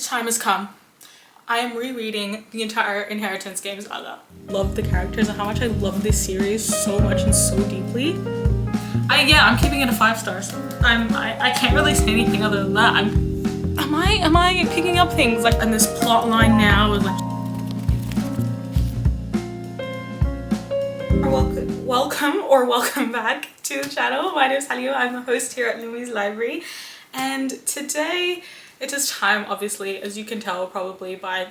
time has come. I am rereading the entire Inheritance game saga. Love the characters and how much I love this series so much and so deeply. I'm keeping it a 5 stars. I can't really say anything other than that. Am I picking up things like, and this plot line now is like, welcome back to the channel. My name is Halio. I'm the host here at Lovelies Library, and today it is time, obviously, as you can tell probably by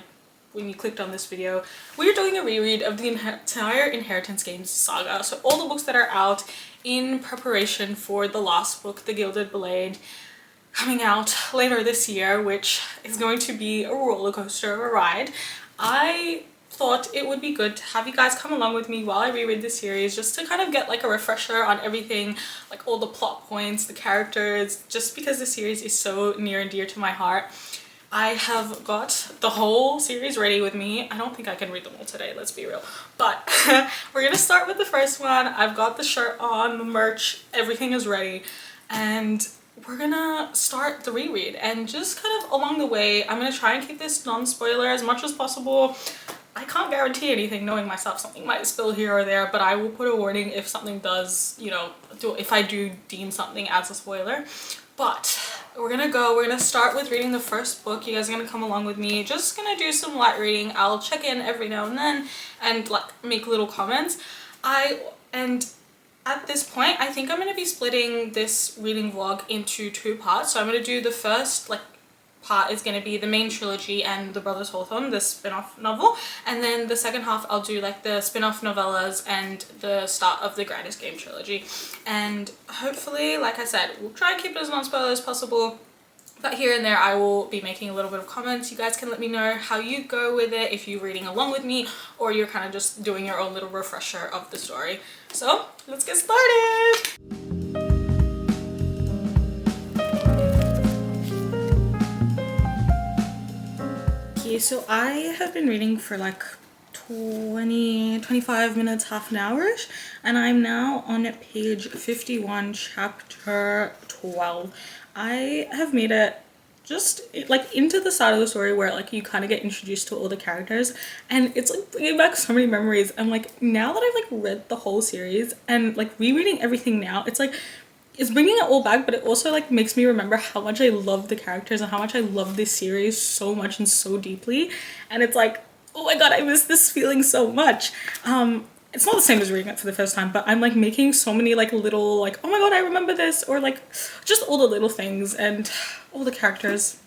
when you clicked on this video, we're doing a reread of the entire Inheritance Games saga. So all the books that are out in preparation for the last book, The Gilded Blade, coming out later this year, which is going to be a roller coaster of a ride. I thought it would be good to have you guys come along with me while I reread the series, just to kind of get like a refresher on everything, like all the plot points, the characters, just because the series is so near and dear to my heart. I have got the whole series ready with me. I don't think I can read them all today, let's be real. But we're gonna start with the first one. I've got the shirt on, the merch, everything is ready. And we're gonna start the reread. And just kind of along the way, I'm gonna try and keep this non-spoiler as much as possible. I can't guarantee anything, knowing myself, something might spill here or there, but I will put a warning if something does, you know, if I do deem something as a spoiler. But we're gonna start with reading the first book. You guys are gonna come along with me. Just gonna do some light reading. I'll check in every now and then and like make little comments. And at this point, I think I'm gonna be splitting this reading vlog into 2 parts. So I'm gonna do the first part is going to be the main trilogy and the Brothers Hawthorne, the spin-off novel, and then the second half I'll do like the spin-off novellas and the start of the Grinders Game trilogy. And hopefully, like I said, we'll try and keep it as non-spoiler as possible, but here and there I will be making a little bit of comments. You guys can let me know how you go with it, if you're reading along with me or you're kind of just doing your own little refresher of the story. So let's get started. So I have been reading for like 25 minutes, half an hour-ish, and I'm now on page 51, chapter 12. I have made it just like into the side of the story where like you kind of get introduced to all the characters, and it's like bringing back so many memories. And like now that I've like read the whole series and like rereading everything now, it's like it's bringing it all back, but it also like makes me remember how much I love the characters and how much I love this series so much and so deeply. And it's like, oh my god, I miss this feeling so much. It's not the same as reading it for the first time, but I'm like making so many like little like, oh my god, I remember this, or like just all the little things and all the characters.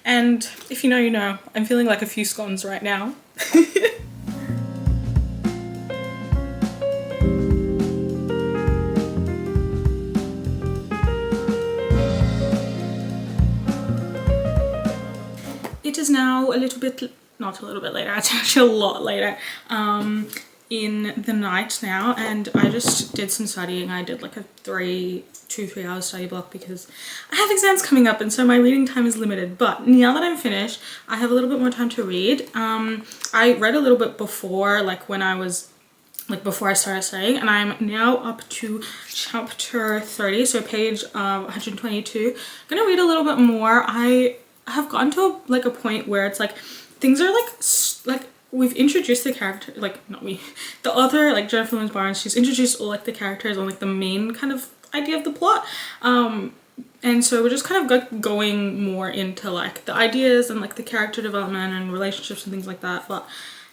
And if you know, you know, I'm feeling like a few scones right now. It is now not a little bit later, it's actually a lot later in the night now, and I just did some studying. I did like a 3 hour study block because I have exams coming up, and so my reading time is limited. But now that I'm finished, I have a little bit more time to read. I read a little bit before, like when I was before I started studying, and I'm now up to chapter 30, so page 122. I'm gonna read a little bit more. I have gotten to a point where it's like things are like we've introduced the character, like not me, the author, like Jennifer Lewis Barnes, she's introduced all like the characters and like the main kind of idea of the plot, and so we're just kind of going more into like the ideas and like the character development and relationships and things like that. But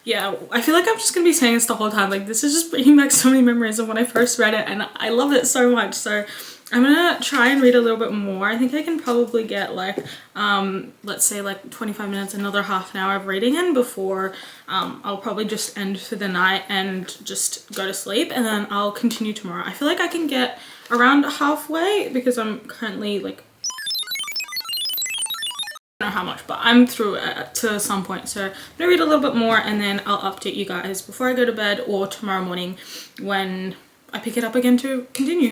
yeah, I feel like I'm just gonna be saying this the whole time. Like this is just bringing back so many memories of when I first read it, and I love it so much. So I'm gonna try and read a little bit more. I think I can probably get like let's say like 25 minutes, another half an hour of reading in before I'll probably just end for the night and just go to sleep, and then I'll continue tomorrow. I feel like I can get around halfway because I'm currently like, I don't know how much, but I'm through it to some point. So I'm gonna read a little bit more, and then I'll update you guys before I go to bed or tomorrow morning when I pick it up again to continue.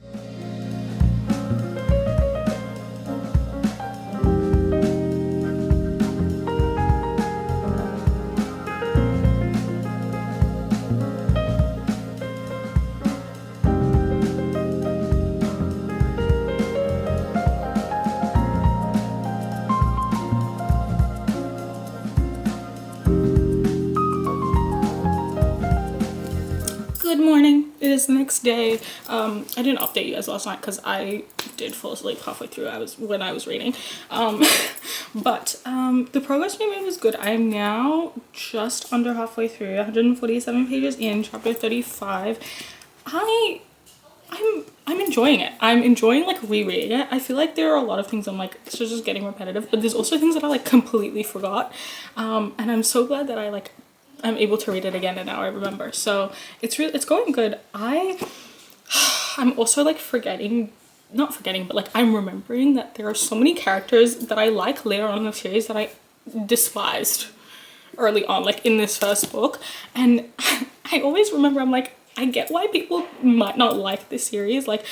Good morning. It is the next day. I didn't update you guys last night because I did fall asleep halfway through when I was reading. But the progress we made was good. I am now just under halfway through, 147 pages in chapter 35. I'm enjoying it. I'm enjoying like rereading it. I feel like there are a lot of things I'm like, this is just getting repetitive, but there's also things that I like completely forgot. And I'm so glad that I'm able to read it again and now I remember. So it's going good. I'm also like not forgetting, but like I'm remembering that there are so many characters that I like later on in the series that I despised early on, like in this first book. And I always remember, I'm like, I get why people might not like this series, like,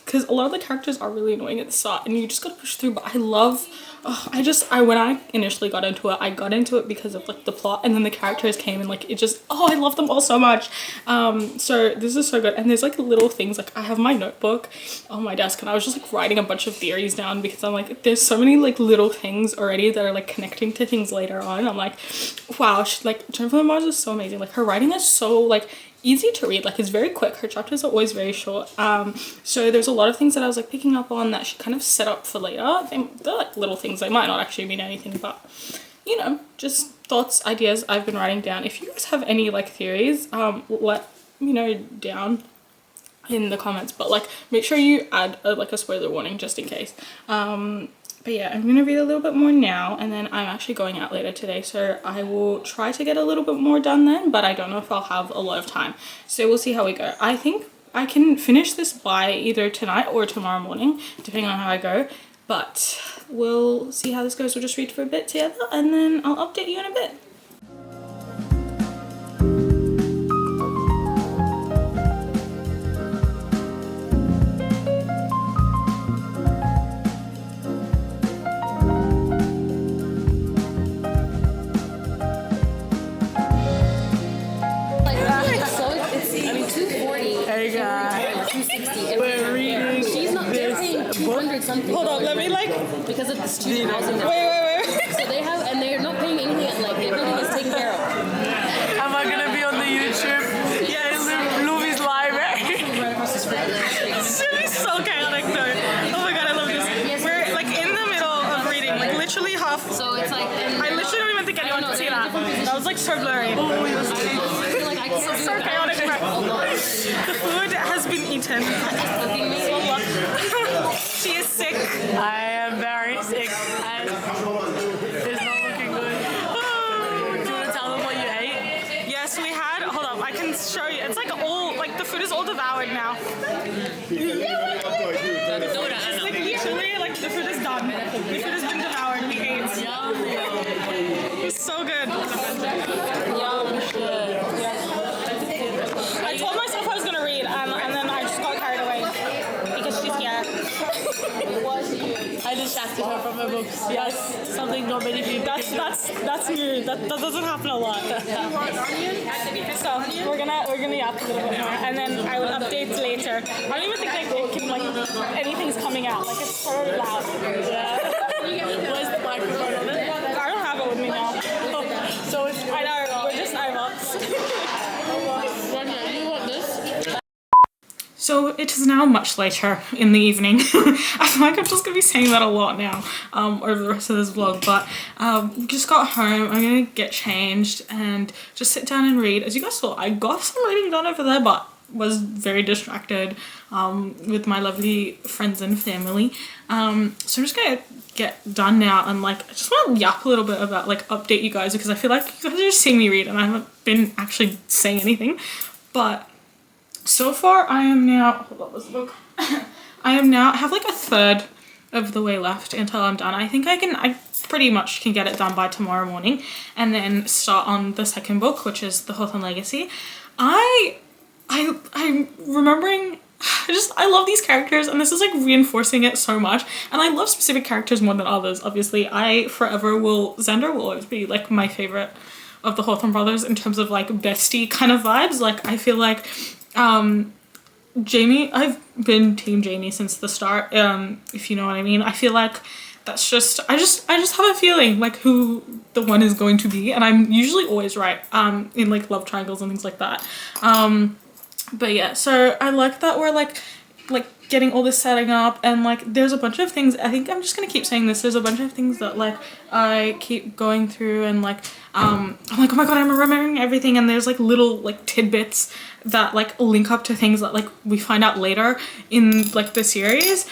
because a lot of the characters are really annoying at the start and you just gotta push through. But I love, when I initially got into it, I got into it because of like the plot, and then the characters came and like it just, I love them all so much. So this is so good. And there's like little things, like I have my notebook on my desk and I was just like writing a bunch of theories down because I'm like, there's so many like little things already that are like connecting to things later on. I'm like, wow, like Jennifer Mars is so amazing. Like her writing is so like easy to read, like it's very quick. Her chapters are always very short. So there's a lot of things that I was like picking up on that she kind of set up for later. They're like little things, they might not actually mean anything, but you know, just thoughts, ideas I've been writing down. If you guys have any like theories, let me know down in the comments, but like make sure you add like a spoiler warning just in case. But yeah, I'm gonna read a little bit more now, and then I'm actually going out later today, so I will try to get a little bit more done then, but I don't know if I'll have a lot of time. So we'll see how we go. I think I can finish this by either tonight or tomorrow morning, depending on how I go. But we'll see how this goes. We'll just read for a bit together, and then I'll update you in a bit. Something. Hold on, let me like, because of this 2,000. wait. So they have, and they're not paying anything. Like the building is taken care of. Am I gonna be on the YouTube? Yeah, in Louis library. It's gonna be so chaotic though. Oh my god, I love this. Yes. We're like in the middle of reading, like literally half. So it's like, I literally don't even think anyone could see that. That was like so blurry. I feel like I can't do So that. chaotic. The food has been eaten. She is sick. I am very sick and it's not looking good. Do you want to tell them what you ate? Yes, we had. Hold up, I can show you. It's like all like the food is all devoured now. Like literally, like the food is done. The food has been devoured. We ate. It's so good. I told myself I was gonna read, and then I just got carried away because she's here. I distracted her from her books. Yes, something not many people. That's new. That doesn't happen a lot. So we're gonna yap a little bit more, and then I will update later. I don't even think anything's coming out. Like it's so loud. Yeah. Where's the microphone on it? I don't have it with me now. So it's. I know. We're just iBots. You want this? So it is now much later in the evening. I feel like I'm just gonna be saying that a lot now over the rest of this vlog, but we just got home. I'm gonna get changed and just sit down and read. As you guys saw, I got some reading done over there, but was very distracted with my lovely friends and family. So I'm just gonna get done now and like I just want to yap a little bit about like update you guys, because I feel like you guys are just seeing me read and I haven't been actually saying anything. But so far I am now, hold on, what's the book? I have like a third of the way left until I'm done. I think I pretty much can get it done by tomorrow morning and then start on the second book, which is The Hawthorne Legacy. I'm remembering, I love these characters, and this is like reinforcing it so much. And I love specific characters more than others. Obviously, Xander will always be like my favorite of the Hawthorne brothers in terms of like bestie kind of vibes. Like I feel like Jamie, I've been team Jamie since the start, if you know what I mean. I feel like that's just, I just have a feeling like who the one is going to be, and I'm usually always right in like love triangles and things like that. But yeah, so I like that we're like getting all this setting up, and like there's a bunch of things. I think I'm just gonna keep saying this. There's a bunch of things that like I keep going through, and like I'm like, oh my god, I'm remembering everything, and there's like little like tidbits that like link up to things that like we find out later in like the series,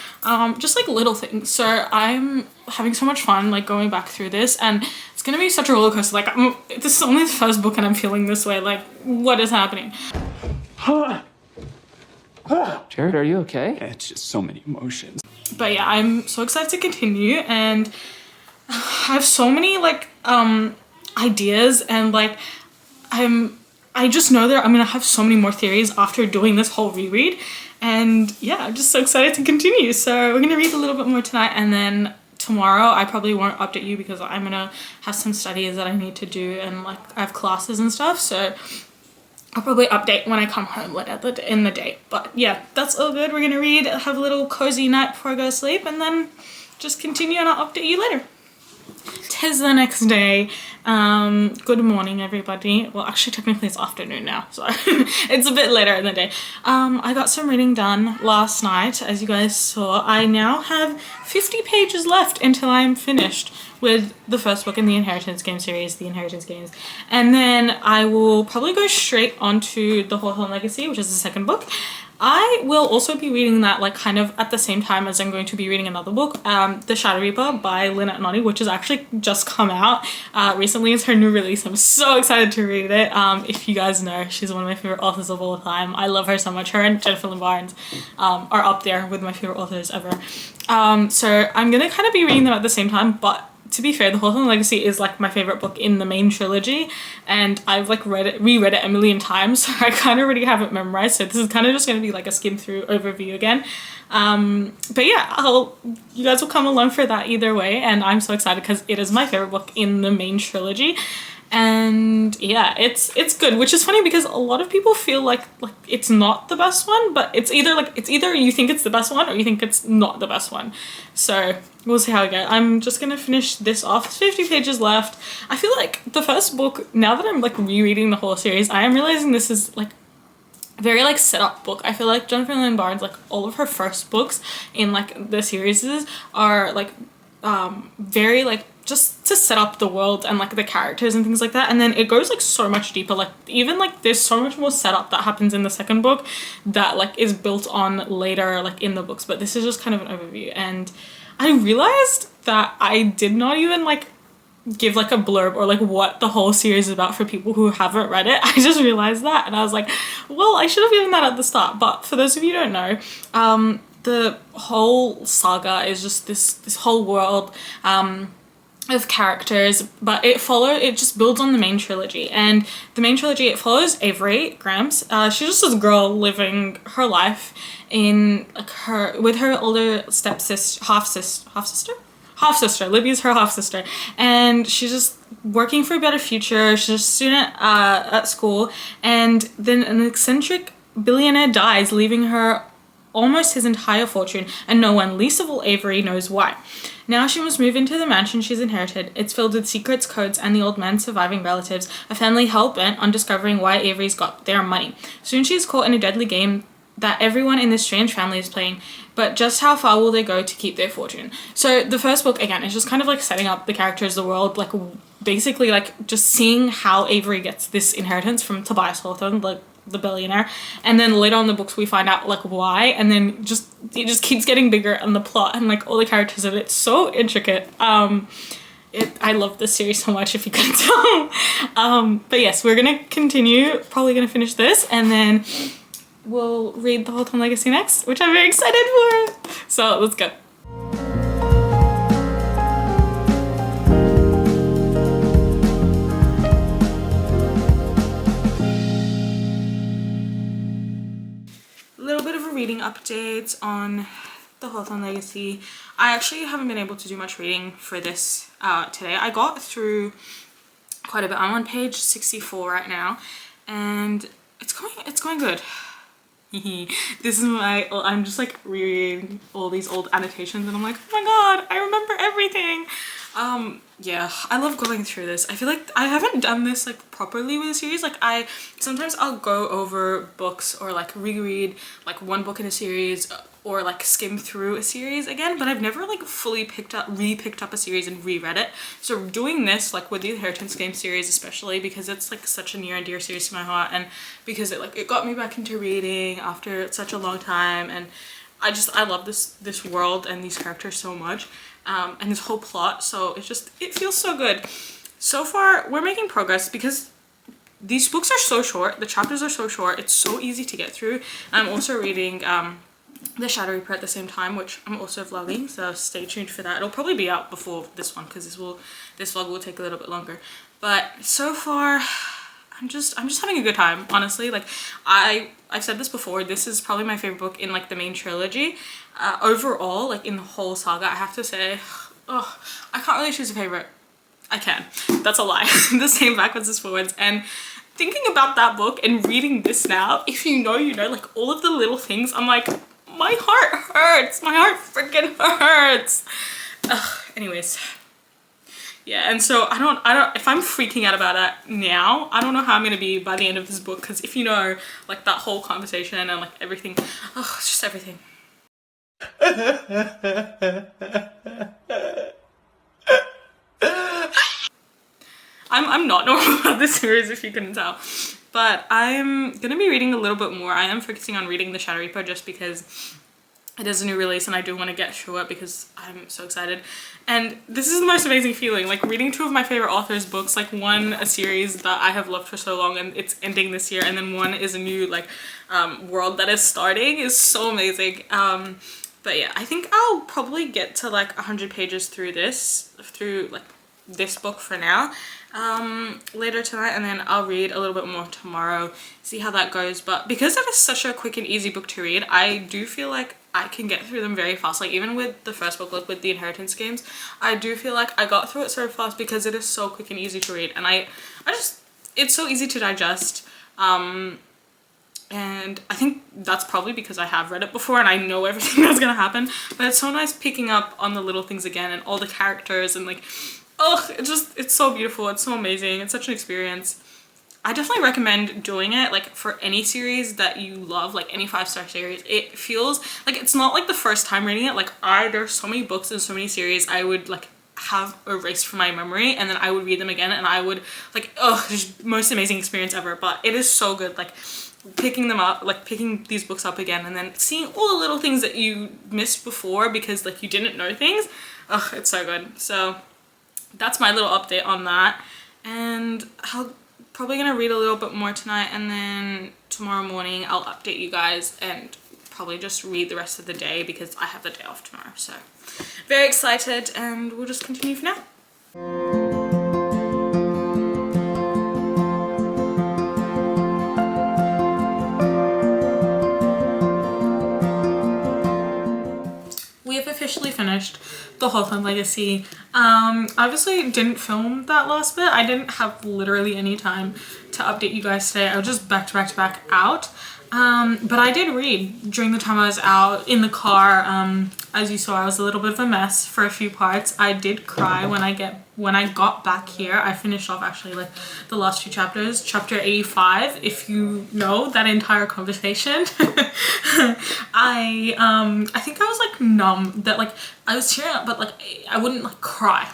just like little things. So I'm having so much fun like going back through this, and it's gonna be such a roller coaster. Like this is only the first book and I'm feeling this way. Like, what is happening? Jared, are you okay? It's just so many emotions. But yeah, I'm so excited to continue, and I have so many like ideas, and like I just know that I'm gonna have so many more theories after doing this whole reread, and yeah, I'm just so excited to continue. So we're gonna read a little bit more tonight, and then tomorrow I probably won't update you because I'm gonna have some studies that I need to do, and like I have classes and stuff, so I'll probably update when I come home later in the day. But yeah, that's all good. We're gonna read, have a little cozy night before I go to sleep, and then just continue, and I'll update you later. 'Tis the next day. Good morning, everybody. Well, actually, technically it's afternoon now, so it's a bit later in the day. I got some reading done last night, as you guys saw. I now have 50 pages left until I'm finished with the first book in the Inheritance Game series, the Inheritance Games. And then I will probably go straight onto the Hawthorne Legacy, which is the second book. I will also be reading that like kind of at the same time as I'm going to be reading another book, The Shadow Reaper by Lynette Noddy, which has actually just come out recently. It's her new release. I'm so excited to read it. If you guys know, she's one of my favorite authors of all time. I love her so much. Her and Jennifer Lynn Barnes are up there with my favorite authors ever. So I'm gonna kind of be reading them at the same time, but to be fair, The Hawthorne Legacy is like my favorite book in the main trilogy, and I've like reread it a million times, so I kind of already have it memorized. So this is kind of just going to be like a skim through overview again. But yeah, you guys will come along for that either way, and I'm so excited because it is my favorite book in the main trilogy. And yeah, it's good, which is funny because a lot of people feel like it's not the best one, but it's either you think it's the best one or you think it's not the best one. So we'll see how it goes. I'm just gonna finish this off. 50 pages left. I feel like the first book, now that I'm like rereading the whole series, I am realizing this is like very like set up book. I feel like Jennifer Lynn Barnes, like all of her first books in like the series are like very like just to set up the world and like the characters and things like that, and then it goes like so much deeper. Like even like there's so much more setup that happens in the second book that like is built on later like in the books, but this is just kind of an overview. And I realized that I did not even like give like a blurb or like what the whole series is about for people who haven't read it. I just realized that, and I was like, well, I should have given that at the start. But for those of you who don't know, the whole saga is just this whole world of characters, but it just builds on the main trilogy. And the main trilogy, it follows Avery Gramps. She's just this girl living her life in like with her older half sister. Libby's her half sister, and she's just working for a better future. She's a student at school, and then an eccentric billionaire dies, leaving her almost his entire fortune, and no one, least of all Avery, knows why. Now she must move into the mansion she's inherited. It's filled with secrets, codes, and the old man's surviving relatives, a family hell-bent on discovering why Avery's got their money. Soon she's caught in a deadly game that everyone in this strange family is playing, but just how far will they go to keep their fortune? So the first book, again, is just kind of like setting up the characters, the world, like basically like just seeing how Avery gets this inheritance from Tobias Hawthorne, like the billionaire, and then later on in the books we find out like why, and then it just keeps getting bigger, and the plot and like all the characters of it's so intricate. I love this series so much, if you couldn't tell. But yes, we're gonna continue, probably gonna finish this, and then we'll read the Hawthorne Legacy next, which I'm very excited for. So let's go. Reading updates on the Hawthorne Legacy. I actually haven't been able to do much reading for this today. I got through quite a bit. I'm on page 64 right now, and it's going good. This is my, I'm just like rereading all these old annotations and I'm like, oh my god, I remember everything. Yeah, I love going through this. I feel like I haven't done this like properly with a series. Like sometimes I'll go over books or like reread like one book in a series or like skim through a series again, but I've never like fully picked up a series and reread it. So doing this like with the Inheritance Game series especially, because it's like such a near and dear series to my heart, and because it got me back into reading after such a long time, and I love this world and these characters so much, and this whole plot, so it feels so good. So far we're making progress because these books are so short, the chapters are so short, it's so easy to get through. I'm also reading The Shadow Reaper at the same time, which I'm also vlogging, so stay tuned for that. It'll probably be out before this one because this vlog will take a little bit longer. But so far I'm just having a good time, honestly. Like I've said this before, this is probably my favorite book in like the main trilogy. Overall, like in the whole saga, I have to say, oh, I can't really choose a favorite. I can. That's a lie. The same backwards as forwards. And thinking about that book and reading this now, if you know, like all of the little things, I'm like, my heart hurts. My heart freaking hurts. Anyways. Yeah, and so I don't, if I'm freaking out about it now, I don't know how I'm gonna be by the end of this book, because if you know, like that whole conversation and like everything, oh, it's just everything. I'm not normal about this series, if you couldn't tell, but I'm gonna be reading a little bit more. I am focusing on reading The Shadow Reaper just because it is a new release and I do want to get through it because I'm so excited. And this is the most amazing feeling, like reading two of my favorite authors' books, like one a series that I have loved for so long and it's ending this year, and then one is a new like world that is starting, is so amazing. But yeah, I think I'll probably get to like 100 pages through this book for now, later tonight, and then I'll read a little bit more tomorrow, see how that goes. But because it is such a quick and easy book to read, I do feel like I can get through them very fast. Like even with the first book, like with the Inheritance Games, I do feel like I got through it so fast because it is so quick and easy to read, and it's so easy to digest. And I think that's probably because I have read it before and I know everything that's gonna happen, but it's so nice picking up on the little things again and all the characters and like, oh, it's so beautiful, it's so amazing, it's such an experience. I definitely recommend doing it like for any series that you love, like any 5-star series. It feels like it's not like the first time reading it. Like there's so many books and so many series I would like have erased from my memory, and then I would read them again and I would like, oh, just most amazing experience ever. But it is so good, like picking them up, like picking these books up again and then seeing all the little things that you missed before because like you didn't know things. Oh, it's so good. So that's my little update on that, and I'll probably gonna read a little bit more tonight, and then tomorrow morning I'll update you guys and probably just read the rest of the day because I have the day off tomorrow. So very excited, and we'll just continue for now. We have officially finished The Hawthorne Legacy. Obviously didn't film that last bit. I didn't have literally any time to update you guys today. I was just back to back to back out. But I did read during the time I was out in the car. As you saw, I was a little bit of a mess for a few parts. I did cry when I got back here. I finished off actually like the last few chapters. Chapter 85, if you know that entire conversation. I think I was like numb, that like I was tearing up, but like I wouldn't like cry.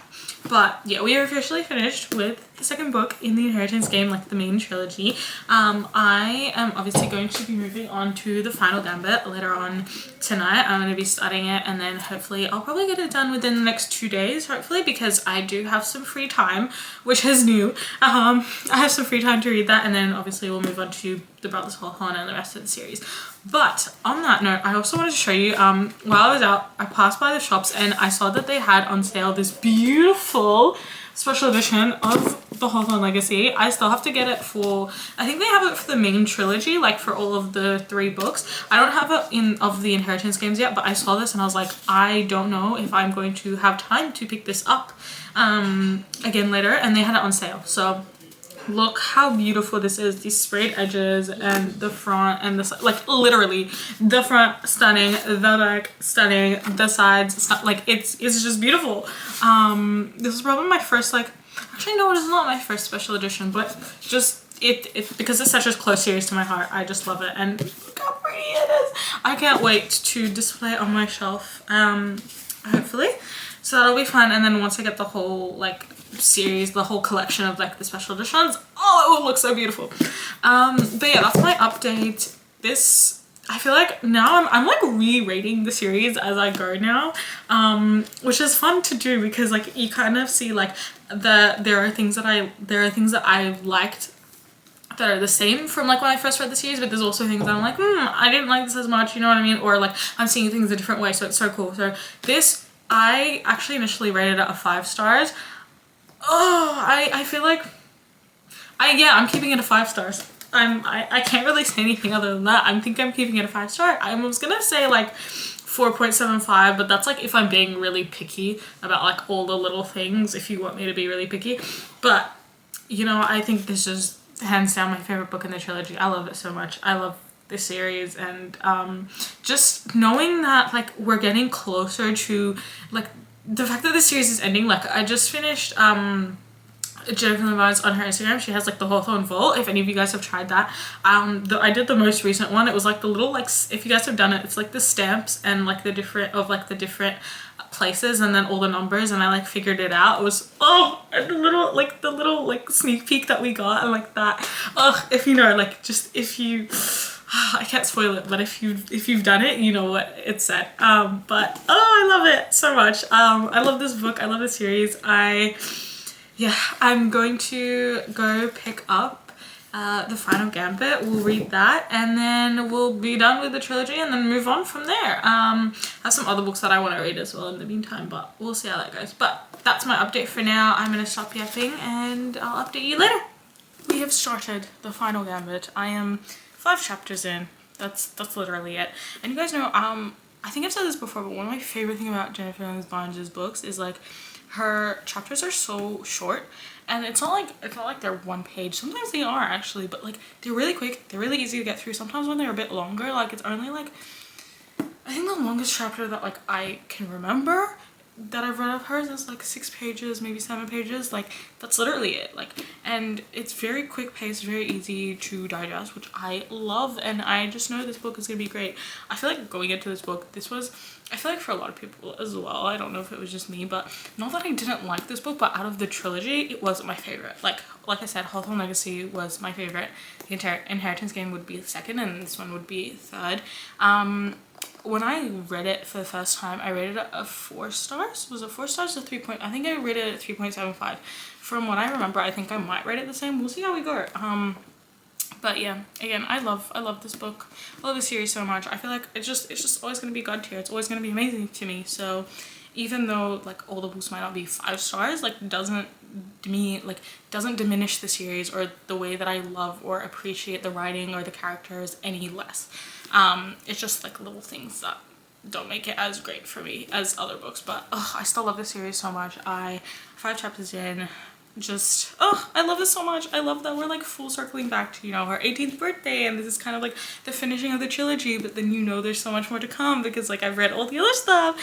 But yeah, we are officially finished with the second book in the Inheritance Game, like the main trilogy. I am obviously going to be moving on to the final gambit later on tonight. I'm going to be starting it, and then hopefully I'll probably get it done within the next 2 days, hopefully, because I do have some free time, which is new. I have some free time to read that, and then obviously we'll move on to the Brothers Hawthorne and the rest of the series. But on that note, I also wanted to show you, while I was out, I passed by the shops and I saw that they had on sale this beautiful special edition of The Hawthorne Legacy. I still have to get it for, I think they have it for the main trilogy, like for all of the 3 books. I don't have it of the Inheritance Games yet, but I saw this and I was like, I don't know if I'm going to have time to pick this up again later, and they had it on sale. So Look how beautiful this is. These sprayed edges and the front and the like literally the front stunning, the back stunning, the sides like it's just beautiful. This is probably my first like, actually no, it is not my first special edition, but just it because it's such a close series to my heart. I just love it, and look how pretty it is. I can't wait to display it on my shelf, hopefully. So that'll be fun. And then once I get the whole like series, the whole collection of like the special editions, oh, it will look so beautiful. But yeah, that's my update. This, I feel like now I'm like re-rating the series as I go now, which is fun to do because like you kind of see like there are things that I liked that are the same from like when I first read the series, but there's also things that I'm like, I didn't like this as much, you know what I mean? Or like I'm seeing things a different way, so it's so cool. So this, I actually initially rated it a 5 stars. Oh, I feel like I'm keeping it a 5 stars. I can't really say anything other than that. I think I'm keeping it a 5 star. I was gonna say like 4.75, but that's like if I'm being really picky about like all the little things, if you want me to be really picky. But you know, I think this is hands down my favorite book in the trilogy. I love it so much. I love this series, and just knowing that like we're getting closer to like the fact that the series is ending. Like I just finished Jennifer Levine's on her Instagram. She has like the Hawthorne Vault. If any of you guys have tried that, I did the most recent one. It was like the little like, if you guys have done it, it's like the stamps and like the different places and then all the numbers, and I like figured it out. It was and the little like sneak peek that we got, and like that, if you know, like just if you I can't spoil it, but if you've done it, you know what it said. But I love it so much. I love this book. I love the series. I'm going to go pick up The Final Gambit. We'll read that, and then we'll be done with the trilogy and then move on from there. I have some other books that I want to read as well in the meantime, but we'll see how that goes. But that's my update for now. I'm going to stop yapping and I'll update you later. We have started The Final Gambit. I am 5 chapters in. That's literally it. And you guys know, I think I've said this before, but one of my favorite things about Jennifer Levine's books is like her chapters are so short, and it's not like they're 1 page. Sometimes they are actually, but like they're really quick, they're really easy to get through. Sometimes when they're a bit longer, like it's only like, I think the longest chapter that like I can remember that I've read of hers is like 6 pages, maybe 7 pages. Like that's literally it. Like, and it's very quick paced, very easy to digest, which I love, and I just know this book is gonna be great. I feel like going into this book, I feel like for a lot of people as well, I don't know if it was just me, but not that I didn't like this book, but out of the trilogy, it wasn't my favorite. Like I said, Hawthorne Legacy was my favorite. The Inheritance Game would be second, and this one would be third. When I read it for the first time, I rated it a 4 stars. Was it 4 stars or 3 I think I rated it at 3.75. From what I remember, I think I might rate it the same. We'll see how we go. But yeah, again, I love this book. I love the series so much. I feel like it's just always gonna be God tier. It's always gonna be amazing to me. So even though like all the books might not be 5 stars, like doesn't diminish the series or the way that I love or appreciate the writing or the characters any less. It's just like little things that don't make it as great for me as other books, but I still love the series so much. 5 chapters in, just I love this so much. I love that we're like full circling back to, you know, her 18th birthday, and this is kind of like the finishing of the trilogy, but then, you know, there's so much more to come because like I've read all the other stuff.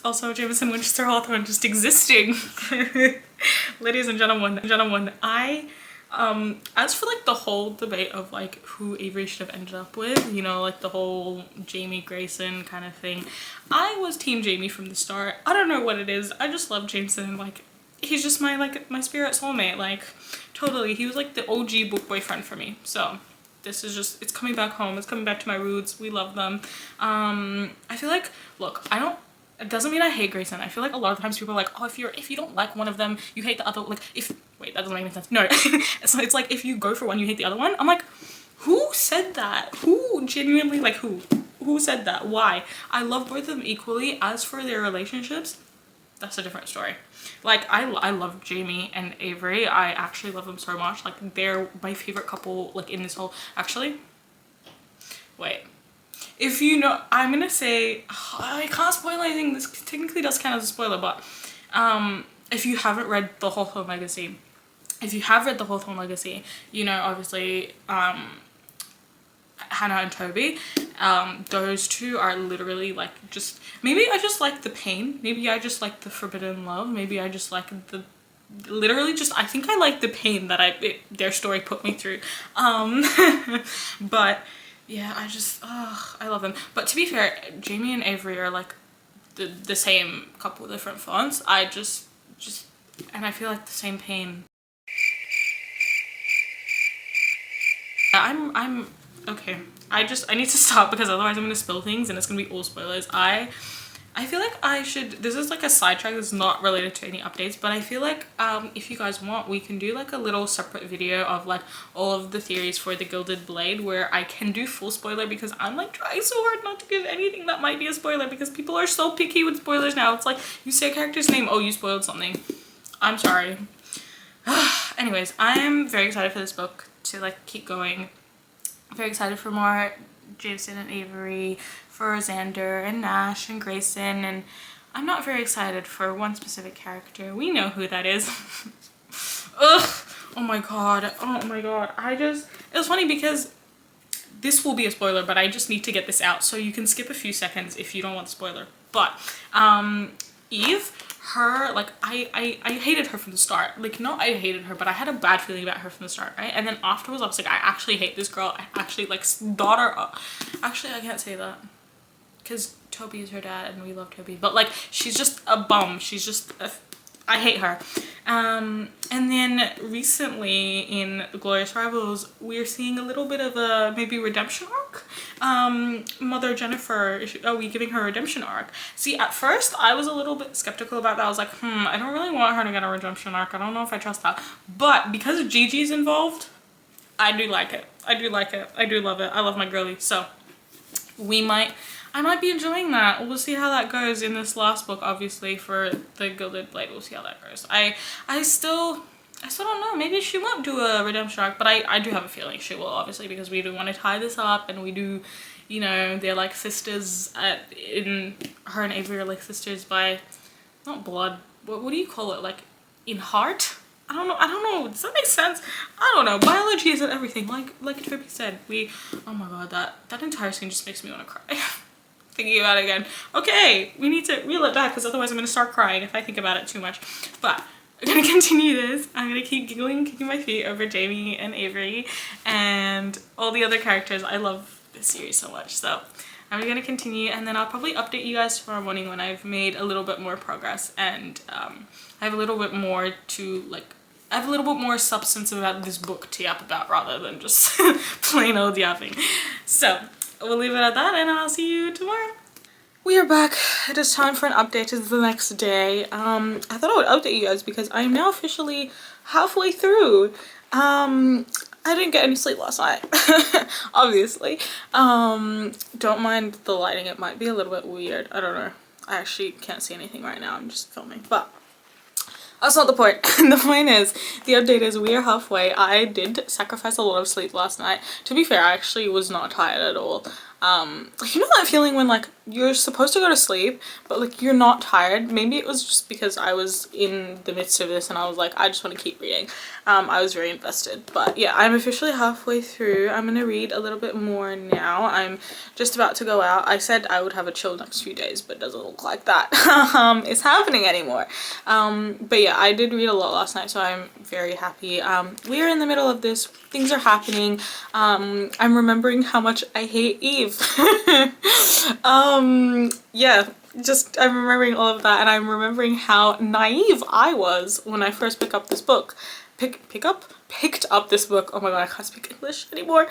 Also Jameson Winchester Hawthorne just existing. Ladies and gentlemen, as for like the whole debate of like who Avery should have ended up with, you know, like the whole Jamie Grayson kind of thing, I was team Jamie from the start. I don't know what it is, I just love Jameson. Like he's just my spirit soulmate. Like totally, he was like the OG book boyfriend for me. So this is just, it's coming back home, it's coming back to my roots. We love them. I feel like, look, it doesn't mean I hate Grayson. I feel like a lot of times people are like, oh, if you don't like one of them, you hate the other. Like wait, that doesn't make any sense. No. So it's like if you go for one, you hate the other one. I'm like, who said that? Who genuinely, like who said that? Why? I love both of them equally. As for their relationships, that's a different story. Like I love Jamie and Avery. I actually love them so much. Like they're my favorite couple, like in this whole, actually wait, if you know, I'm gonna say, I can't spoil anything, this technically does count as a spoiler, but if you haven't read the Hawthorne Legacy, if you have read the Hawthorne Legacy, you know, obviously Hannah and Toby, those two are literally like, just maybe I just like the pain, maybe I just like the forbidden love, maybe I just like the literally just, I think I like the pain that their story put me through. But yeah, I love them. But to be fair, Jamie and Avery are like the same couple of different fonts. I just and I feel like the same pain. I'm okay. I need to stop because otherwise I'm gonna spill things and it's gonna be all spoilers. I feel like I should, this is like a sidetrack that's not related to any updates, but I feel like if you guys want, we can do like a little separate video of like all of the theories for the Gilded Blade where I can do full spoiler, because I'm like trying so hard not to give anything that might be a spoiler, because people are so picky with spoilers now. It's like, you say a character's name, oh, you spoiled something. I'm sorry. Anyways, I'm very excited for this book to like keep going. I'm very excited for more Jason and Avery, for Xander and Nash and Grayson, and I'm not very excited for one specific character. We know who that is. Ugh. Oh my god. Oh my god. It was funny because this will be a spoiler, but I just need to get this out, so you can skip a few seconds if you don't want the spoiler. But Eve, her, like, I hated her from the start. Like, not I hated her, but I had a bad feeling about her from the start, right? And then afterwards I was like, I actually hate this girl. I actually like actually I can't say that because Toby is her dad and we love Toby, but like, she's just a bum. She's just I hate her. And then recently in The Glorious Rivals, we're seeing a little bit of a maybe redemption arc. Mother Jennifer, are we giving her a redemption arc? See, at first I was a little bit skeptical about that. I was like, I don't really want her to get a redemption arc. I don't know if I trust that. But because Gigi's involved, I do like it. I do like it. I do love it. I love my girlie. So I might be enjoying that. We'll see how that goes in this last book, obviously, for the Gilded Blade. We'll see how that goes. I still don't know. Maybe she won't do a redemption arc, but I do have a feeling she will, obviously, because we do want to tie this up, and we do, you know, they're like sisters her and Avery are like sisters by, not blood, what do you call it? Like, in heart? I don't know. Does that make sense? I don't know. Biology isn't everything. Like Toby said, oh my god, that entire scene just makes me want to cry. Thinking about it again. Okay, we need to reel it back because otherwise I'm going to start crying if I think about it too much. But I'm going to continue this. I'm going to keep giggling, kicking my feet over Jamie and Avery and all the other characters. I love this series so much. So I'm going to continue, and then I'll probably update you guys tomorrow morning when I've made a little bit more progress, and I have a little bit more to like, I have a little bit more substance about this book to yap about rather than just plain old yapping. So we'll leave it at that, and I'll see you tomorrow. We are back. It is time for an update. It's the next day. I thought I would update you guys because I am now officially halfway through. I didn't get any sleep last night, obviously. Don't mind the lighting. It might be a little bit weird. I don't know. I actually can't see anything right now. I'm just filming, but that's not the point. The point is, the update is we are halfway. I did sacrifice a lot of sleep last night. To be fair, I actually was not tired at all. You know that feeling when like you're supposed to go to sleep but like you're not tired? Maybe it was just because I was in the midst of this and I was like, I just want to keep reading. I was very invested, but yeah, I'm officially halfway through. I'm gonna read a little bit more now. I'm just about to go out. I said I would have a chill next few days, but it doesn't look like that is happening anymore. But yeah, I did read a lot last night, so I'm very happy. We are in the middle of this. Things are happening. I'm remembering how much I hate Eve. Yeah, just I'm remembering all of that, and I'm remembering how naive I was when I first picked up this book. Picked up this book. Oh my god, I can't speak English anymore.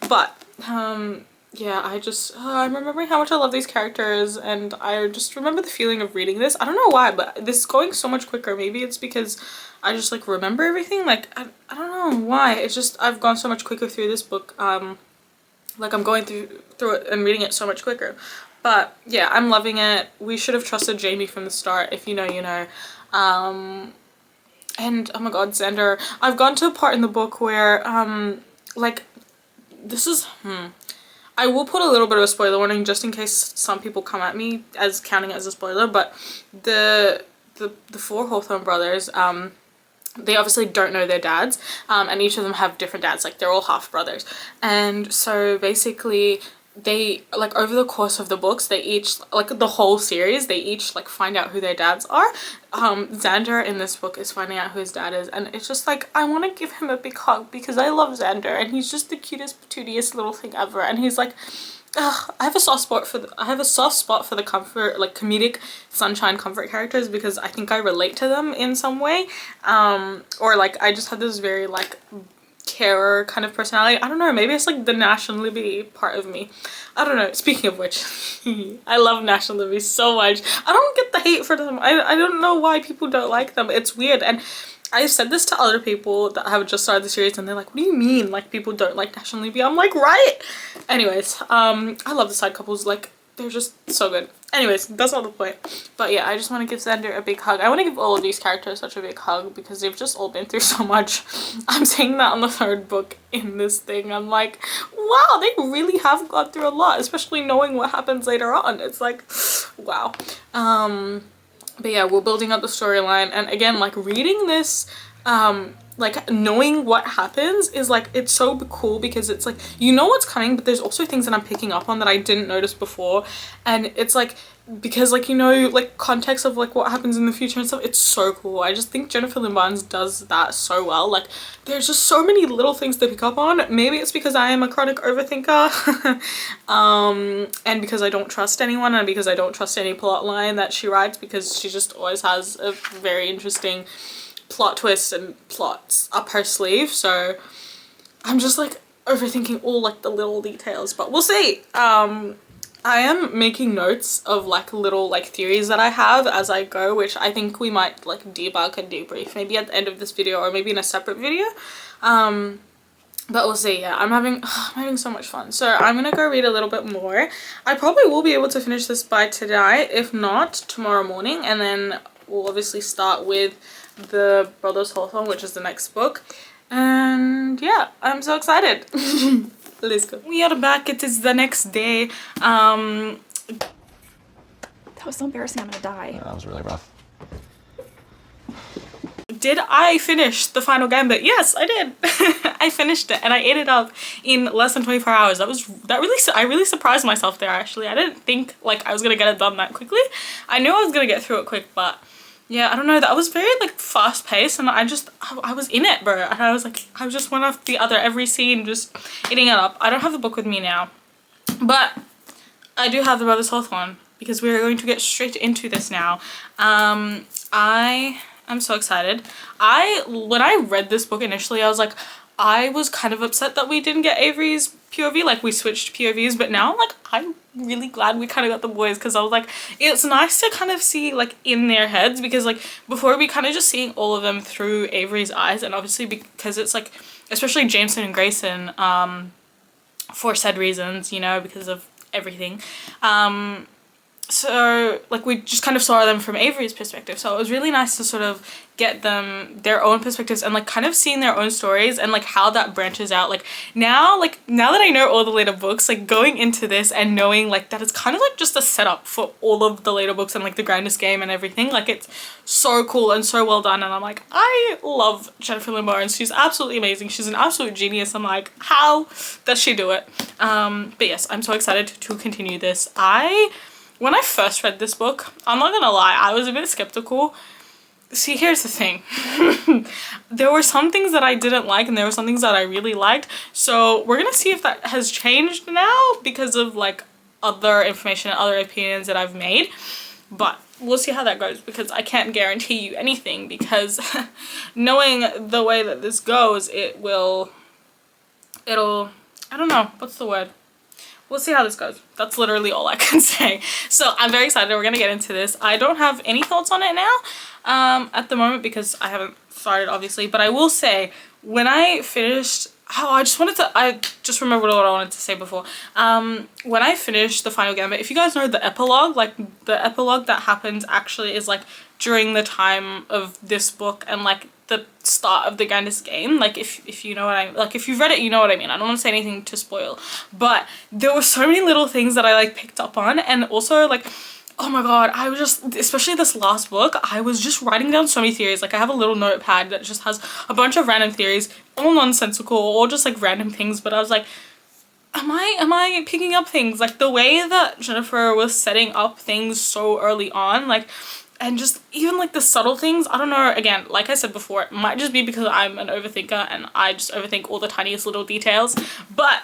But yeah, I'm remembering how much I love these characters, and I just remember the feeling of reading this. I don't know why, but this is going so much quicker. Maybe it's because I just like remember everything. Like I don't know why. It's just I've gone so much quicker through this book. Like I'm going through it and reading it so much quicker. But yeah, I'm loving it. We should have trusted Jamie from the start. If you know, you know. And oh my god, Xander. I've gone to a part in the book where like this is I will put a little bit of a spoiler warning just in case some people come at me as counting as a spoiler, but the four Hawthorne brothers, they obviously don't know their dads, and each of them have different dads, like they're all half brothers. And so basically they, like, over the course of the books, they each, like the whole series, they each like find out who their dads are. Xander in this book is finding out who his dad is, and it's just like, I want to give him a big hug because I love Xander and he's just the cutest, patootiest little thing ever. And he's like, ugh, I have a soft spot for the comfort, like comedic sunshine comfort characters, because I think I relate to them in some way, or like I just have this very like carer kind of personality. I don't know, maybe it's like the National Libby part of me. I don't know. Speaking of which, I love National Libby so much. I don't get the hate for them. I don't know why people don't like them. It's weird. And I've said this to other people that have just started the series, and they're like, what do you mean like people don't like National Libby? I'm like, right. Anyways, I love the side couples. Like, they're just so good. Anyways, that's not the point. But yeah, I just want to give Xander a big hug. I want to give all of these characters such a big hug because they've just all been through so much. I'm saying that on the third book in this thing. I'm like, wow, they really have gone through a lot, especially knowing what happens later on. It's like, wow. But yeah, we're building up the storyline, and again, like reading this, like knowing what happens is like, it's so cool because it's like, you know what's coming, but there's also things that I'm picking up on that I didn't notice before. And it's like, because like, you know, like context of like what happens in the future and stuff, it's so cool. I just think Jennifer Lynn Barnes does that so well. Like, there's just so many little things to pick up on. Maybe it's because I am a chronic overthinker, and because I don't trust anyone, and because I don't trust any plot line that she writes, because she just always has a very interesting plot twists and plots up her sleeve. So I'm just like overthinking all like the little details, but we'll see. I am making notes of like little like theories that I have as I go, which I think we might like debug and debrief maybe at the end of this video, or maybe in a separate video. But we'll see. Yeah, I'm having so much fun. So I'm gonna go read a little bit more. I probably will be able to finish this by tonight, if not tomorrow morning, and then we'll obviously start with the Brothers Hawthorne, which is the next book. And yeah, I'm so excited. Let's go. We are back. It is the next day. That was so embarrassing. I'm gonna die. That was really rough. Did I finish the final gambit? Yes, I did. I finished it and I ate it up in less than 24 hours. I really surprised myself there, actually. I didn't think like I was gonna get it done that quickly. I knew I was gonna get through it quick, but yeah, I don't know, that was very like fast paced, and I was in it, bro. And I was like, I just went off the other every scene, just eating it up. I don't have the book with me now, but I do have the Brothers Hawthorne because we're going to get straight into this now. I am so excited. When I read this book initially, I was like, I was kind of upset that we didn't get Avery's POV, like we switched POVs, but now like I'm really glad we kind of got the boys, because I was like, it's nice to kind of see like in their heads, because like before we kind of just seeing all of them through Avery's eyes, and obviously because it's like, especially Jameson and Grayson, for said reasons, you know, because of everything, so like we just kind of saw them from Avery's perspective, so it was really nice to sort of get them their own perspectives and like kind of seeing their own stories and like how that branches out. Like now that I know all the later books, like going into this and knowing like that it's kind of like just a setup for all of the later books and like the grandest game and everything, like it's so cool and so well done. And I'm like, I love Jennifer Lynn Barnes. She's absolutely amazing. She's an absolute genius. I'm like, how does she do it? But yes, I'm so excited to continue this. When I first read this book, I'm not gonna lie, I was a bit skeptical. See, here's the thing. There were some things that I didn't like and there were some things that I really liked. So we're gonna see if that has changed now because of like other information and other opinions that I've made. But we'll see how that goes, because I can't guarantee you anything, because knowing the way that this goes, it'll, I don't know, what's the word? We'll see how this goes. That's literally all I can say. So I'm very excited. We're gonna get into this. I don't have any thoughts on it now at the moment because I haven't started, obviously. But I will say, when I finished, I just remembered what I wanted to say before. When I finished the final gambit, if you guys know the epilogue, like the epilogue that happens actually is like during the time of this book and like the start of the grandest game. Like if you know what I like, if you've read it, you know what I mean. I don't want to say anything to spoil, but there were so many little things that I like picked up on, and also like oh my god, I was just, especially this last book, I was just writing down so many theories. Like I have a little notepad that just has a bunch of random theories, all nonsensical, all just like random things, but I was like, am I picking up things? Like the way that Jennifer was setting up things so early on, like, and just even like the subtle things, I don't know, again, like I said before, it might just be because I'm an overthinker and I just overthink all the tiniest little details, but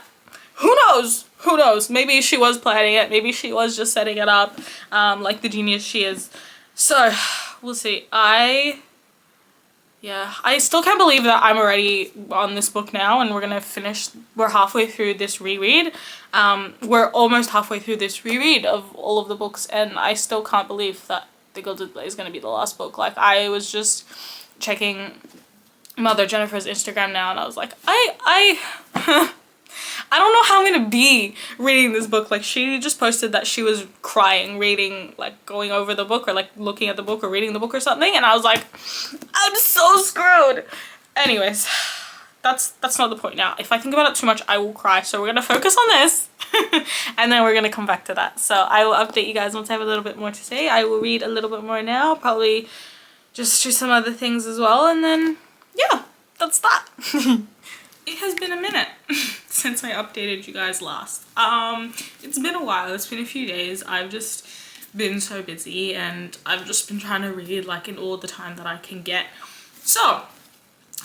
who knows? Who knows? Maybe she was planning it. Maybe she was just setting it up like the genius she is. So, we'll see. I still can't believe that I'm already on this book now and we're gonna finish. We're halfway through this reread. We're almost halfway through this reread of all of the books and I still can't believe that The Gilded Blade is gonna be the last book. Like, I was just checking Mother Jennifer's Instagram now and I was like, I don't know how I'm gonna be reading this book. Like, she just posted that she was crying reading, like going over the book or like looking at the book or reading the book or something, and I was like, I'm so screwed. Anyways, that's not the point now. If I think about it too much, I will cry. So we're gonna focus on this and then we're gonna come back to that. So I will update you guys once I have a little bit more to say. I will read a little bit more now, probably just do some other things as well, and then yeah, that's that. It has been a minute since I updated you guys last. It's been a while, it's been a few days. I've just been so busy and I've just been trying to read like in all the time that I can get. So,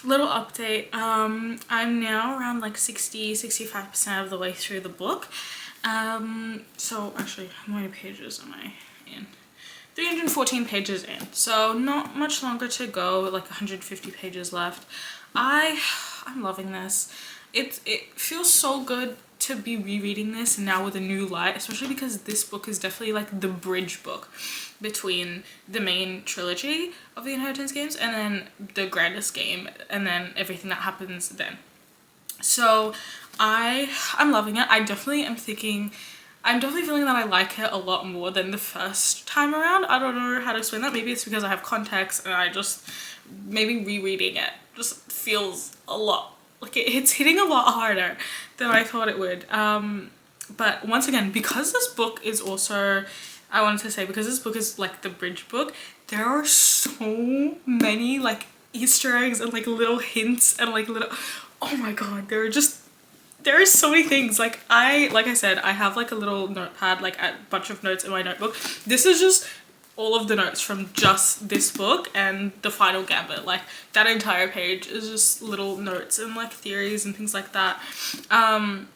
little update. I'm now around like 60-65% of the way through the book. So actually, how many pages am I in? 314 pages in, so not much longer to go, like 150 pages left. I'm loving this. It feels so good to be rereading this now with a new light, especially because this book is definitely like the bridge book between the main trilogy of the Inheritance games and then the grandest game and then everything that happens then. So I'm loving it. I'm definitely feeling that I like it a lot more than the first time around. I don't know how to explain that. Maybe it's because I have context and I just, maybe rereading it just feels a lot, like it's hitting a lot harder than I thought it would. But once again, because this book is also, I wanted to say, because this book is like the bridge book, there are so many like Easter eggs and like little hints and like little, oh my god, there are so many things. Like I said, I have like a little notepad, like a bunch of notes in my notebook. This is just all of the notes from just this book and the final gambit. Like that entire page is just little notes and like theories and things like that. I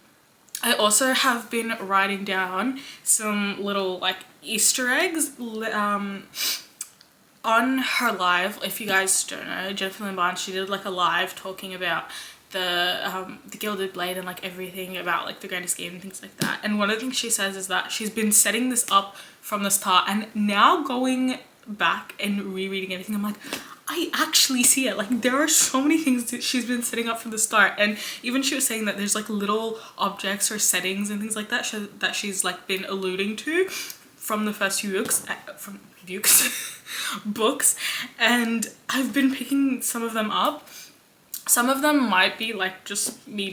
also have been writing down some little like Easter eggs on her live. If you guys don't know, Jennifer Lynn Barnes, she did like a live talking about the Gilded Blade and like everything about like the grandest game and things like that. And one of the things she says is that she's been setting this up from the start, and now going back and rereading everything, I'm like, I actually see it. Like there are so many things that she's been setting up from the start. And even she was saying that there's like little objects or settings and things like that that she's like been alluding to from the first few books, and I've been picking some of them up. Some of them might be like just me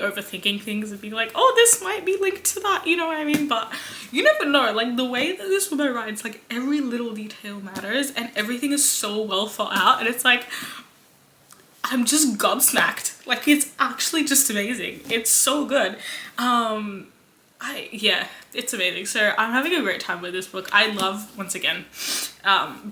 overthinking things and being like, oh, this might be linked to that, you know what I mean? But you never know. Like the way that this woman writes, like every little detail matters and everything is so well thought out, and it's like, I'm just gobsmacked. Like it's actually just amazing. It's so good. Yeah, it's amazing. So I'm having a great time with this book. I love, once again,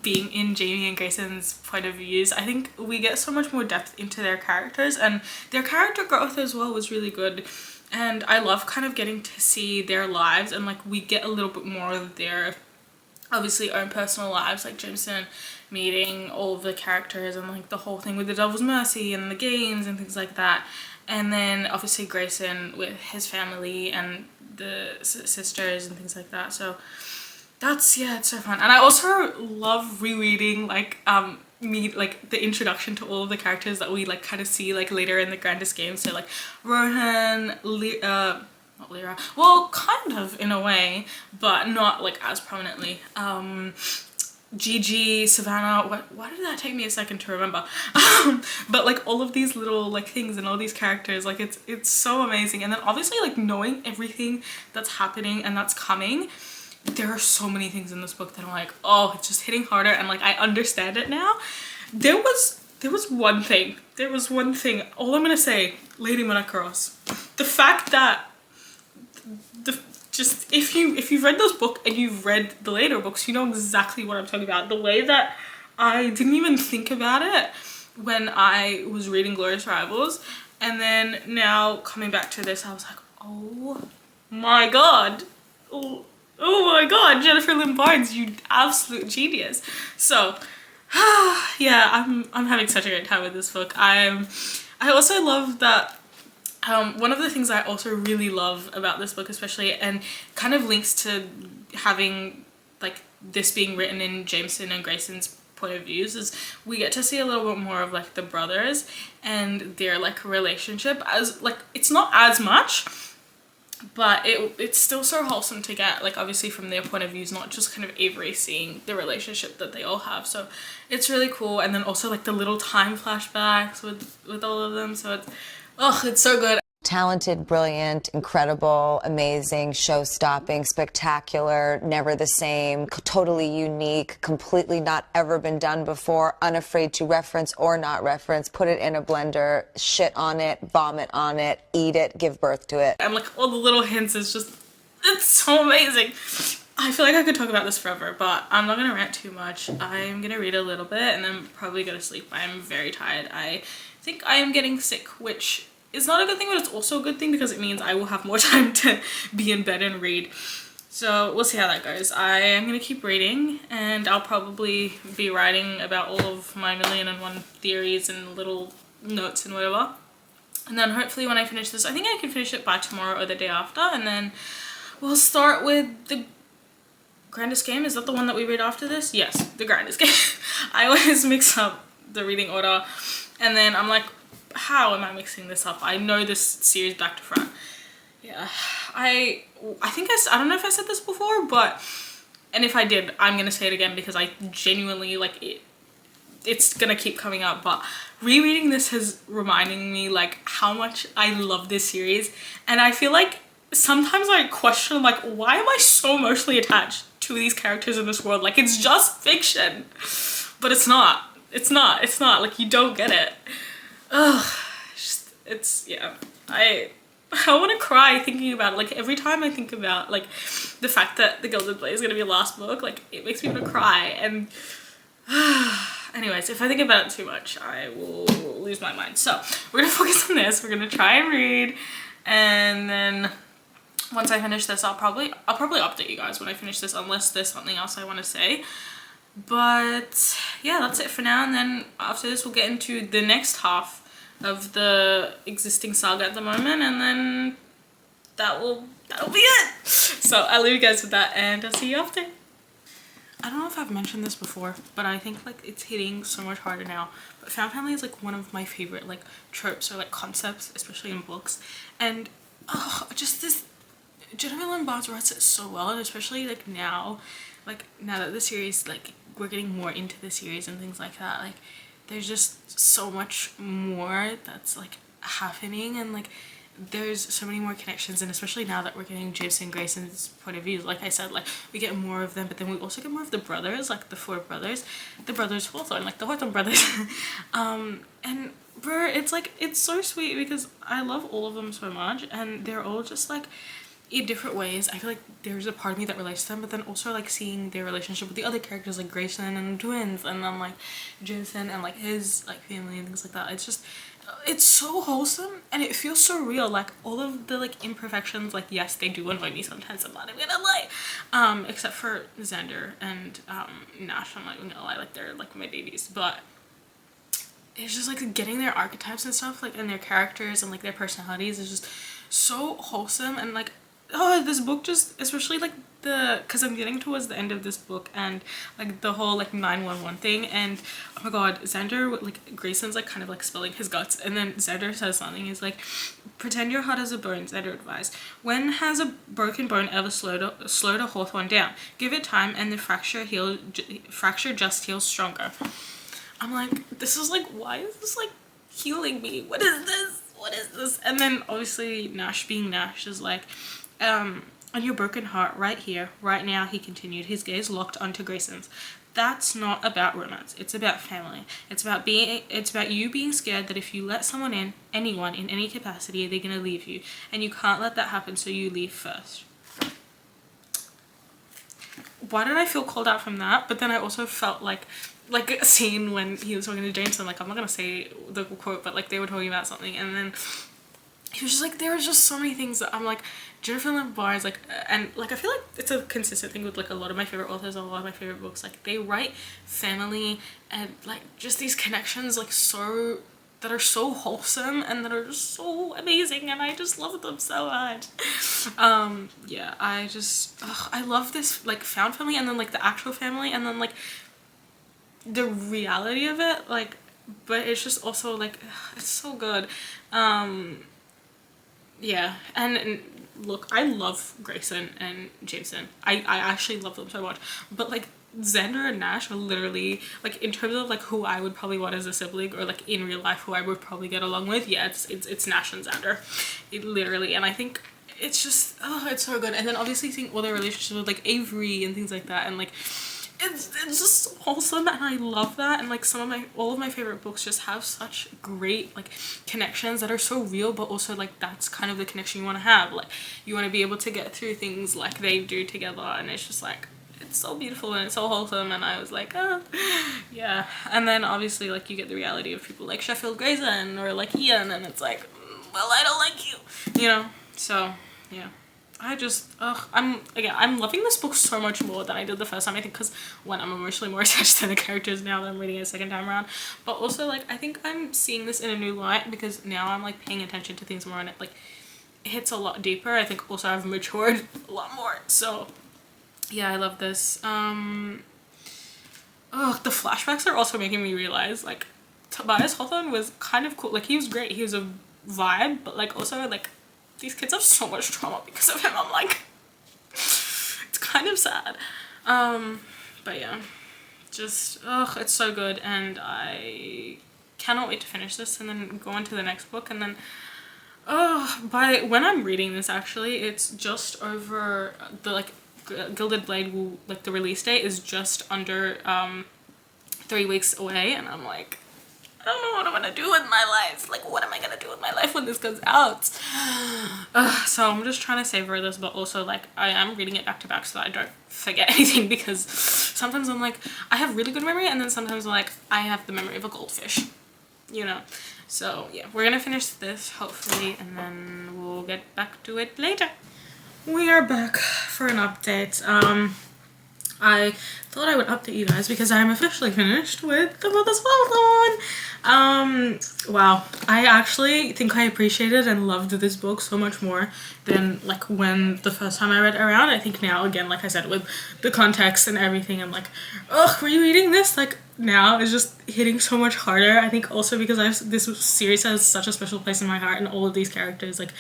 being in Jamie and Grayson's point of views. I think we get so much more depth into their characters, and their character growth as well was really good. And I love kind of getting to see their lives, and like we get a little bit more of their obviously own personal lives, like Jameson meeting all of the characters and like the whole thing with the Devil's Mercy and the games and things like that. And then obviously Grayson with his family and the sisters and things like that. So that's, yeah, it's so fun. And I also love rereading like like the introduction to all of the characters that we like kind of see like later in the grandest game. So like Rohan, not Lyra, well kind of in a way, but not like as prominently. Gigi, Savannah, why did that take me a second to remember? But like all of these little like things and all these characters, like it's so amazing. And then obviously like knowing everything that's happening and that's coming, there are so many things in this book that I'm like, oh, it's just hitting harder, and like I understand it now. There was one thing. All I'm gonna say, Lady Monocaros, the fact that just if you've read this book and you've read the later books, you know exactly what I'm talking about. The way that I didn't even think about it when I was reading Glorious Rivals, and then now coming back to this, I was like, oh my god, oh my god, Jennifer Lynn Barnes, you absolute genius. So yeah, I'm having such a great time with this book. I also love that one of the things I also really love about this book especially, and kind of links to having like this being written in Jameson and Grayson's point of views, is we get to see a little bit more of like the brothers and their like relationship. As like, it's not as much, but it's still so wholesome to get, like, obviously from their point of views, not just kind of Avery seeing the relationship that they all have. So it's really cool. And then also like the little time flashbacks with all of them. So it's so good. Talented, brilliant, incredible, amazing, show-stopping, spectacular, never the same, totally unique, completely not ever been done before, unafraid to reference or not reference, put it in a blender, shit on it, vomit on it, eat it, give birth to it. And like all the little hints is just, it's so amazing. I feel like I could talk about this forever, but I'm not gonna rant too much. I'm gonna read a little bit and then probably go to sleep. I'm very tired. I think I am getting sick, which is not a good thing, but it's also a good thing because it means I will have more time to be in bed and read. So we'll see how that goes. I am gonna keep reading, and I'll probably be writing about all of my 1,000,001 theories and little notes and whatever. And then hopefully when I finish this, I think I can finish it by tomorrow or the day after, and then we'll start with the Grandest Game. Is that the one that we read after this? Yes, the Grandest Game. I always mix up the reading order, and then I'm like, how am I mixing this up? I know this series back to front. Yeah, I think I don't know if I said this before, but, and if I did, I'm gonna say it again because I genuinely like it. It's gonna keep coming up, but rereading this is reminding me like how much I love this series, and I feel like sometimes I question like, why am I so emotionally attached to these characters in this world? Like, it's just fiction, but it's not like, you don't get it. Ugh, yeah, I want to cry thinking about it. Like, every time I think about like the fact that The Gilded Blade is gonna be a last book, like it makes me want to cry. And anyways, if I think about it too much, I will lose my mind. So we're gonna focus on this. We're gonna try and read, and then once I finish this, I'll probably update you guys when I finish this, unless there's something else I want to say. But yeah, that's it for now, and then after this we'll get into the next half of the existing saga at the moment, and then that'll be it. So I'll leave you guys with that, and I'll see you after. I don't know if I've mentioned this before, but I think like it's hitting so much harder now, but found family is like one of my favorite like tropes or like concepts, especially in books. And just this, Jennifer Lynn Barnes writes it so well, and especially like now that the series, like we're getting more into the series and things like that, like there's just so much more that's like happening, and like there's so many more connections, and especially now that we're getting Jameson and Grayson's point of view, like I said, like we get more of them, but then we also get more of the brothers, like the four brothers, the brothers Hawthorne, like the Hawthorne brothers. And bro, it's like, it's so sweet because I love all of them so much, and they're all just like in different ways. I feel like there's a part of me that relates to them, but then also like seeing their relationship with the other characters like Grayson and twins, and then like Jameson and like his like family and things like that. It's just, it's so wholesome, and it feels so real. Like all of the like imperfections, like yes, they do annoy me sometimes, I'm not even gonna lie, except for Xander and Nash, I'm not even gonna lie, like they're like my babies. But it's just like getting their archetypes and stuff, like, and their characters and like their personalities is just so wholesome. And like, oh, this book just, especially like because I'm getting towards the end of this book, and like the whole like 911 thing, and oh my god, Xander, like Grayson's like kind of like spilling his guts, and then Xander says something, he's like, pretend your heart has a bone, Xander advised. When has a broken bone ever slowed a Hawthorne down? Give it time and the fracture just heals stronger. I'm like, this is like, why is this like healing me? What is this? And then obviously Nash being Nash is like, on your broken heart right here, right now, he continued, his gaze locked onto Grayson's. That's not about romance. It's about family. It's about you being scared that if you let someone in, anyone in any capacity, they're gonna leave you. And you can't let that happen, so you leave first. Why did I feel called out from that? But then I also felt like a scene when he was talking to Jameson, like, I'm not gonna say the quote, but like they were talking about something, and then he was just like, there were just so many things that I'm like, Jennifer Lynn Barnes, like, and like I feel like it's a consistent thing with like a lot of my favorite authors, a lot of my favorite books, like they write family and like just these connections like so that are so wholesome and that are just so amazing, and I just love them so much. Yeah, I love this like found family, and then like the actual family, and then like the reality of it, like, but it's just also like it's so good. Yeah, and look, I love Grayson and Jameson. I actually love them so much, but like Xander and Nash are literally like, in terms of like who I would probably want as a sibling, or like in real life who I would probably get along with, yeah, it's Nash and Xander, literally. And I think it's just, oh, it's so good. And then obviously seeing all their relationships with like Avery and things like that, and like it's just so wholesome, and I love that. And like all of my favorite books just have such great like connections that are so real, but also like that's kind of the connection you want to have. Like you want to be able to get through things like they do together, and it's just like, it's so beautiful and it's so wholesome. And I was like, oh yeah. And then obviously like you get the reality of people like Sheffield Grayson or like Ian, and it's like, well, I don't like you know. So yeah, I just, I'm loving this book so much more than I did the first time. I think because when I'm emotionally more attached to the characters now that I'm reading it a second time around, but also like I think I'm seeing this in a new light because now I'm like paying attention to things more, and it like hits a lot deeper. I think also I've matured a lot more. So yeah, I love this. The flashbacks are also making me realize like Tobias Hawthorne was kind of cool. Like he was great. He was a vibe, but like also like these kids have so much trauma because of him. I'm like, it's kind of sad. But yeah, just, it's so good, and I cannot wait to finish this and then go on to the next book. And then by when I'm reading this, actually it's just over the like Gilded Blade will, like the release date is just under 3 weeks away, and I'm like, I don't know what I'm gonna do with my life. Like, what am I gonna do with my life when this comes out? So I'm just trying to savor this, but also like I am reading it back to back so that I don't forget anything, because sometimes I'm like, I have really good memory, and then sometimes like I have the memory of a goldfish, you know. So yeah, we're gonna finish this hopefully, and then we'll get back to it later. We are back for an update. I thought I would update you guys because I'm officially finished with The Mother's Marathon. Wow, I actually think I appreciated and loved this book so much more than like when the first time I read it around. I think now, again, like I said, with the context and everything, I'm like, oh, rereading this like now is just hitting so much harder. I think also because this series has such a special place in my heart, and all of these characters, like,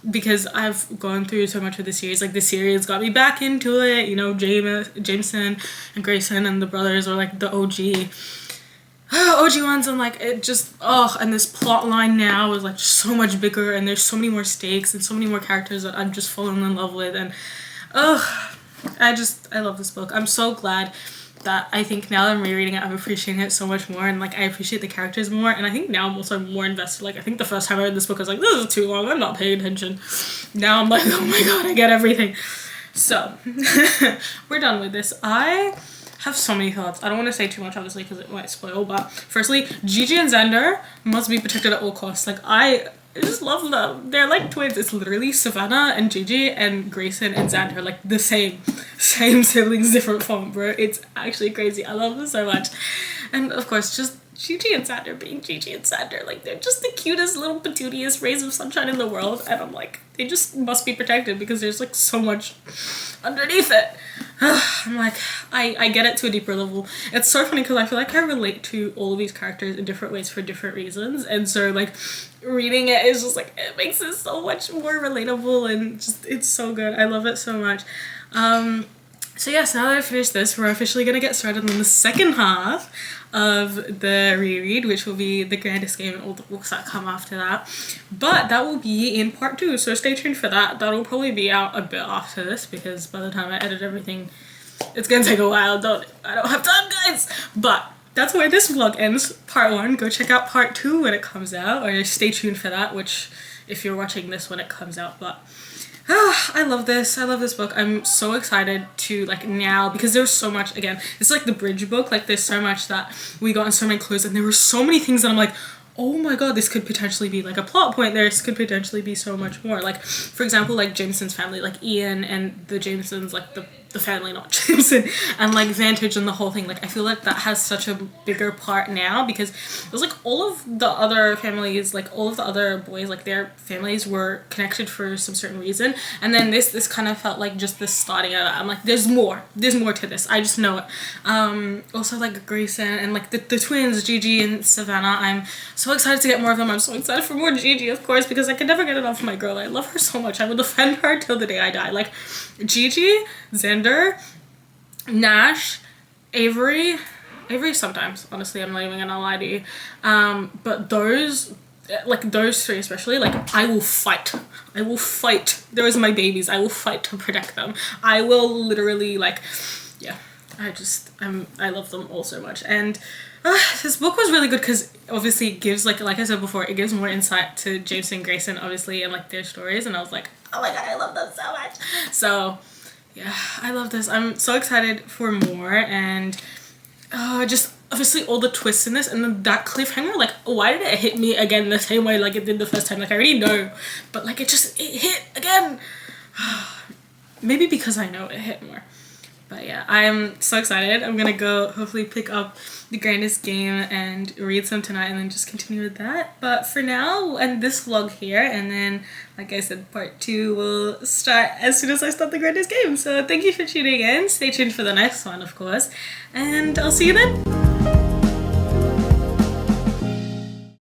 because I've gone through so much with the series. Like the series got me back into it, you know. Jameson and Grayson and the brothers are like the OG ones, and like it just, and this plot line now is like so much bigger, and there's so many more stakes and so many more characters that I'm just falling in love with. And I love this book. I'm so glad that I think now that I'm rereading it, I'm appreciating it so much more, and like I appreciate the characters more, and I think now I'm also more invested. Like I think the first time I read this book I was like, this is too long, I'm not paying attention. Now I'm like, oh my god, I get everything. So we're done with this. I have so many thoughts. I don't want to say too much obviously because it might spoil, but firstly, Gigi and Xander must be protected at all costs. Like I just love them. They're like twins. It's literally Savannah and Gigi and Grayson and Xander, like the same siblings, different form, bro. It's actually crazy. I love them so much. And of course, just Gigi and Xander being Gigi and Xander, like they're just the cutest little petuniest rays of sunshine in the world, and I'm like, they just must be protected because there's like so much underneath it. I'm like, I get it to a deeper level. It's so funny because I feel like I relate to all of these characters in different ways for different reasons, and so like reading it is just like, it makes it so much more relatable, and just it's so good. I love it so much. So yes, now that I've finished this, we're officially gonna get started on the second half. of the reread, which will be The Grandest Game and all the books that come after that. But that will be in part 2, so stay tuned for that. That'll probably be out a bit after this because by the time I edit everything, it's gonna take a while. I don't have time, guys. But that's where this vlog ends, part 1. Go check out part 2 when it comes out, or stay tuned for that, which if you're watching this when it comes out. But I love this. I love this book. I'm so excited to like now, because there's so much, again, it's like the bridge book, like there's so much that we got in so many clues, and there were so many things that I'm like, oh my god, this could potentially be like a plot point. This could potentially be so much more. Like, for example, like Jameson's family, like Ian and the Jamesons, like the family, not Jameson, and like Vantage and the whole thing. Like, I feel like that has such a bigger part now, because it was like all of the other families, like all of the other boys, like their families were connected for some certain reason, and then this kind of felt like just the starting of it. I'm like, there's more to this, I just know it. Also like Grayson and like the twins, Gigi and Savannah, I'm so excited to get more of them. I'm so excited for more Gigi, of course, because I can never get enough of my girl. I love her so much. I will defend her till the day I die. Like Gigi, Xander, Nash, Avery sometimes, honestly, I'm not even gonna lie to you, but those, like those three especially, like I will fight, those are my babies. I will fight to protect them. I will literally, like, yeah, I love them all so much. And this book was really good because obviously it gives, like I said before, it gives more insight to James and Grayson, obviously, and like their stories, and I was like, oh my god, I love them so much. So yeah, I love this. I'm so excited for more, and just obviously all the twists in this, and then that cliffhanger, like why did it hit me again the same way like it did the first time? Like I already know, but like it hit again. Maybe because I know it hit more. But yeah, I'm so excited. I'm gonna go hopefully pick up The Grandest Game and read some tonight, and then just continue with that. But for now, we'll end this vlog here, and then like I said, part 2 will start as soon as I start The Grandest Game. So thank you for tuning in. Stay tuned for the next one, of course, and I'll see you then.